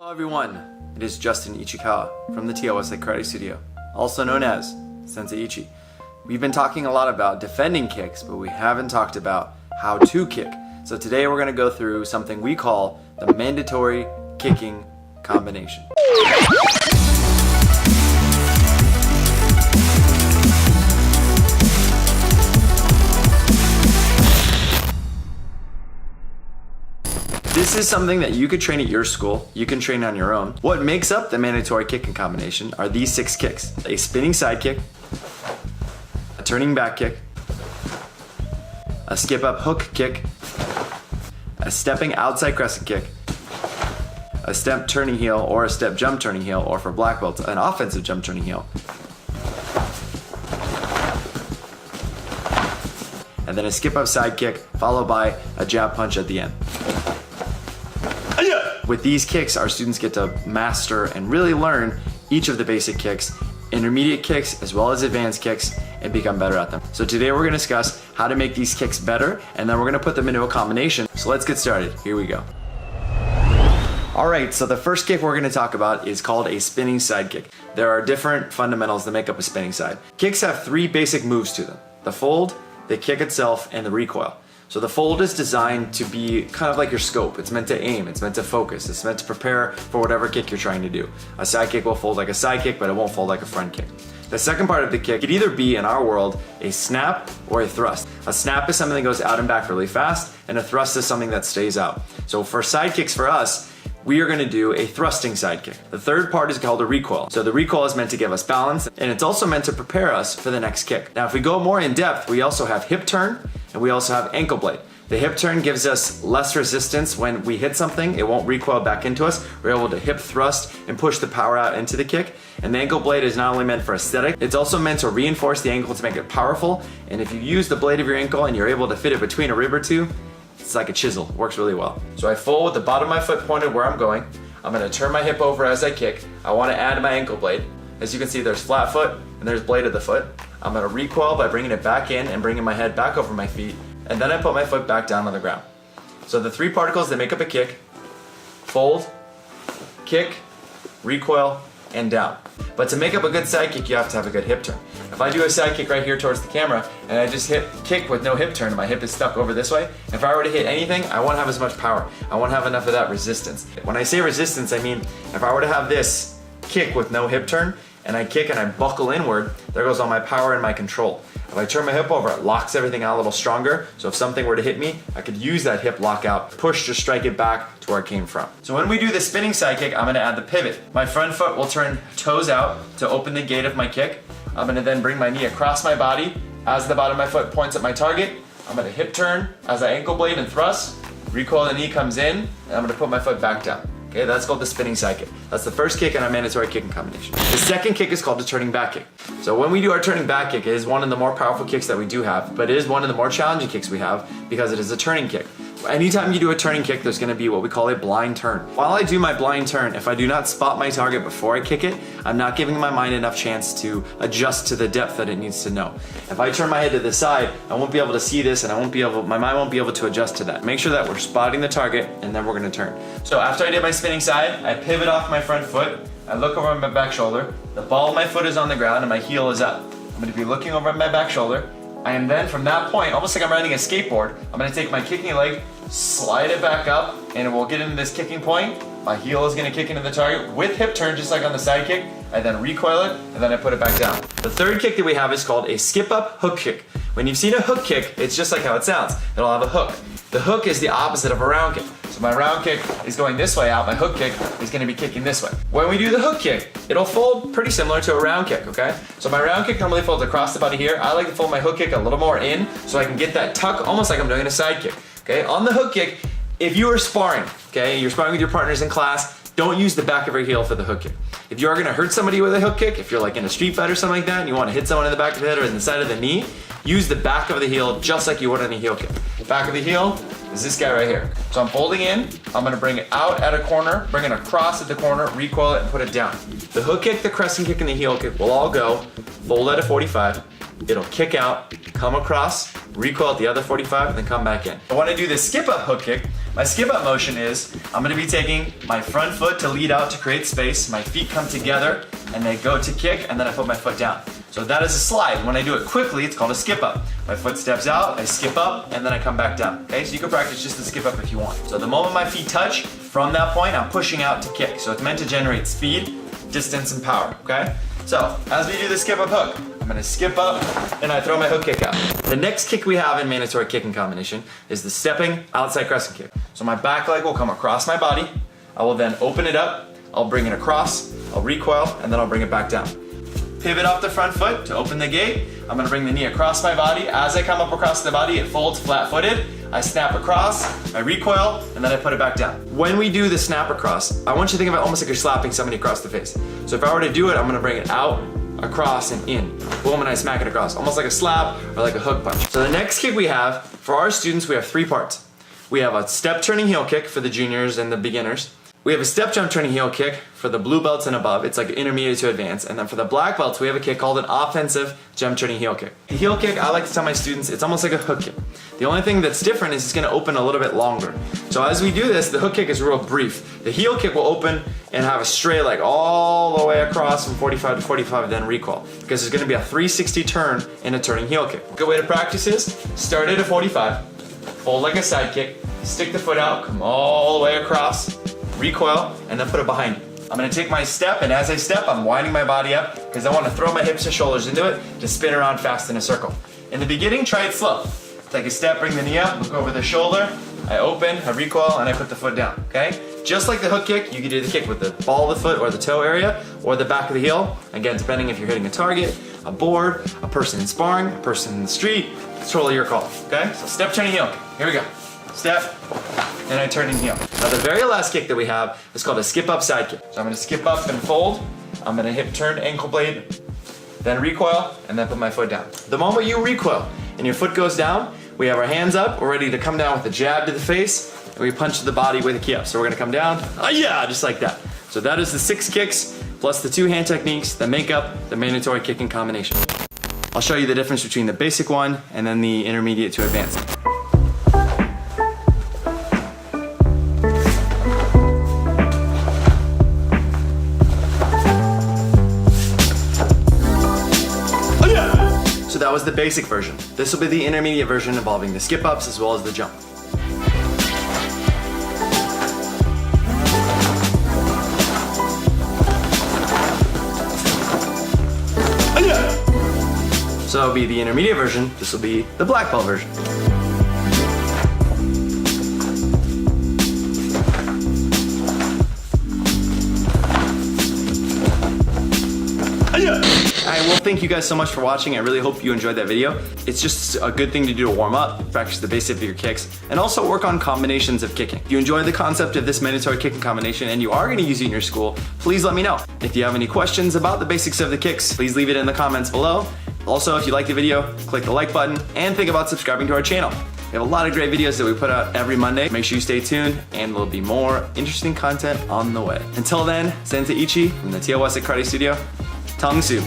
Hello everyone, it is Justin Ichi from the TOS Karate Studio, also known as Sensei Ichi. We've been talking a lot about defending kicks, but we haven't talked about how to kick. So today we're going to go through something we call the mandatory kicking combination. This is something that you could train at your school, you can train on your own. What makes up the mandatory kicking combination are these 6 kicks. A spinning side kick, a turning back kick, a skip up hook kick, a stepping outside crescent kick, a step turning heel or a step jump turning heel, or for black belts, an offensive jump turning heel. And then a skip up side kick followed by a jab punch at the end. With these kicks, our students get to master and really learn each of the basic kicks, intermediate kicks, as well as advanced kicks, and become better at them. So today we're gonna discuss how to make these kicks better, and then we're gonna put them into a combination. So let's get started. Here we go. All right, so the first kick we're gonna talk about is called a spinning side kick. There are different fundamentals that make up a spinning side. Kicks have 3 basic moves to them: the fold, the kick itself, and the recoil. So the fold is designed to be kind of like your scope. It's meant to aim, it's meant to focus, it's meant to prepare for whatever kick you're trying to do. A side kick will fold like a side kick, but it won't fold like a front kick. The second part of the kick could either be, in our world, a snap or a thrust. A snap is something that goes out and back really fast, and a thrust is something that stays out. So for side kicks for us, we are gonna do a thrusting side kick. The third part is called a recoil. So the recoil is meant to give us balance, and it's also meant to prepare us for the next kick. Now, if we go more in depth, we also have hip turn, and we also have ankle blade. The hip turn gives us less resistance when we hit something. It won't recoil back into us. We're able to hip thrust and push the power out into the kick. And the ankle blade is not only meant for aesthetic, it's also meant to reinforce the ankle to make it powerful. And if you use the blade of your ankle and you're able to fit it between a rib or two, it's like a chisel. It works really well. So I fold with the bottom of my foot pointed where I'm going. I'm gonna turn my hip over as I kick. I wanna add my ankle blade. As you can see, there's flat foot and there's blade of the foot. I'm gonna recoil by bringing it back in and bringing my head back over my feet. And then I put my foot back down on the ground. So the 3 particles that make up a kick: fold, kick, recoil, and down. But to make up a good side kick, you have to have a good hip turn. If I do a side kick right here towards the camera, and I just kick with no hip turn, and my hip is stuck over this way, if I were to hit anything, I won't have as much power. I won't have enough of that resistance. When I say resistance, I mean if I were to have this kick with no hip turn, and I kick and I buckle inward, there goes all my power and my control. If I turn my hip over, it locks everything out a little stronger, so if something were to hit me, I could use that hip lockout, push to strike it back to where it came from. So when we do the spinning side kick, I'm gonna add the pivot. My front foot will turn toes out to open the gate of my kick. I'm gonna then bring my knee across my body as the bottom of my foot points at my target. I'm gonna hip turn as I ankle blade and thrust, recoil, the knee comes in, and I'm gonna put my foot back down. Okay, that's called the spinning side kick. That's the first kick in our mandatory kicking combination. The second kick is called the turning back kick. So when we do our turning back kick, it is one of the more powerful kicks that we do have, but it is one of the more challenging kicks we have because it is a turning kick. Anytime you do a turning kick, there's gonna be what we call a blind turn. While I do my blind turn, if I do not spot my target before I kick it, I'm not giving my mind enough chance to adjust to the depth that it needs to know. If I turn my head to the side, I won't be able to see this, and my mind won't be able to adjust to that. Make sure that we're spotting the target, and then we're gonna turn. So after I did my spinning side, I pivot off my front foot, I look over my back shoulder, the ball of my foot is on the ground and my heel is up. I'm gonna be looking over at my back shoulder. I am then, from that point, almost like I'm riding a skateboard, I'm gonna take my kicking leg, slide it back up, and it will get into this kicking point. My heel is gonna kick into the target with hip turn, just like on the side kick. I then recoil it, and then I put it back down. The third kick that we have is called a skip up hook kick. When you've seen a hook kick, it's just like how it sounds. It'll have a hook. The hook is the opposite of a round kick. So my round kick is going this way out, my hook kick is gonna be kicking this way. When we do the hook kick, it'll fold pretty similar to a round kick, okay? So my round kick normally folds across the body here. I like to fold my hook kick a little more in so I can get that tuck almost like I'm doing a side kick, okay? On the hook kick, if you are sparring, okay, you're sparring with your partners in class, don't use the back of your heel for the hook kick. If you are gonna hurt somebody with a hook kick, if you're like in a street fight or something like that, and you wanna hit someone in the back of the head or in the side of the knee, use the back of the heel just like you would on a heel kick. The back of the heel is this guy right here. So I'm folding in, I'm gonna bring it out at a corner, bring it across at the corner, recoil it, and put it down. The hook kick, the crescent kick, and the heel kick will all go, fold at a 45, it'll kick out, come across, recoil at the other 45, and then come back in. When I do the skip up hook kick, My skip up motion is, I'm gonna be taking my front foot to lead out to create space, my feet come together, and they go to kick, and then I put my foot down. So that is a slide. When I do it quickly, it's called a skip up. My foot steps out, I skip up, and then I come back down. Okay, so you can practice just the skip up if you want. So the moment my feet touch, from that point, I'm pushing out to kick. So it's meant to generate speed, distance, and power, okay? So as we do the skip up hook, I'm gonna skip up and I throw my hook kick out. The next kick we have in mandatory kicking combination is the stepping outside crescent kick. So my back leg will come across my body. I will then open it up, I'll bring it across, I'll recoil, and then I'll bring it back down. Pivot off the front foot to open the gate. I'm gonna bring the knee across my body. As I come up across the body, it folds flat-footed. I snap across, I recoil, and then I put it back down. When we do the snap across, I want you to think of it almost like you're slapping somebody across the face. So if I were to do it, I'm gonna bring it out, across, and in. Boom, and I smack it across, almost like a slap or like a hook punch. So the next kick we have, for our students, we have 3 parts. We have a step turning heel kick for the juniors and the beginners. We have a step jump turning heel kick for the blue belts and above. It's like intermediate to advanced. And then for the black belts, we have a kick called an offensive jump turning heel kick. The heel kick, I like to tell my students, it's almost like a hook kick. The only thing that's different is it's gonna open a little bit longer. So as we do this, the hook kick is real brief. The heel kick will open and have a straight leg all the way across from 45 to 45, then recoil. Because there's gonna be a 360 turn in a turning heel kick. Good way to practice is, start at a 45, fold like a side kick, stick the foot out, come all the way across, recoil, and then put it behind you. I'm gonna take my step, and as I step, I'm winding my body up because I wanna throw my hips and shoulders into it to spin around fast in a circle. In the beginning, try it slow. Take a step, bring the knee up, look over the shoulder, I open, I recoil, and I put the foot down, okay? Just like the hook kick, you can do the kick with the ball of the foot or the toe area or the back of the heel. Again, depending if you're hitting a target, a board, a person in sparring, a person in the street, it's totally your call, okay? So step, turning heel, here we go. Step, and I turn and heel. Now the very last kick that we have is called a skip up side kick. So I'm gonna skip up and fold. I'm gonna hip turn ankle blade, then recoil, and then put my foot down. The moment you recoil and your foot goes down, we have our hands up, we're ready to come down with a jab to the face, and we punch the body with a key up. So we're gonna come down, yeah, just like that. So that is the 6 kicks, plus the 2 hand techniques that make up the mandatory kicking combination. I'll show you the difference between the basic one and then the intermediate to advanced. So that was the basic version. This will be the intermediate version involving the skip ups as well as the jump. So that'll be the intermediate version. This will be the black belt version. Alright, well thank you guys so much for watching. I really hope you enjoyed that video. It's just a good thing to do to warm up, practice the basics of your kicks, and also work on combinations of kicking. If you enjoy the concept of this mandatory kicking combination and you are going to use it in your school, please let me know. If you have any questions about the basics of the kicks, please leave it in the comments below. Also, if you like the video, click the like button and think about subscribing to our channel. We have a lot of great videos that we put out every Monday. Make sure you stay tuned and there'll be more interesting content on the way. Until then, Sensei Ichi from the TLS Karate Studio. Tang Su.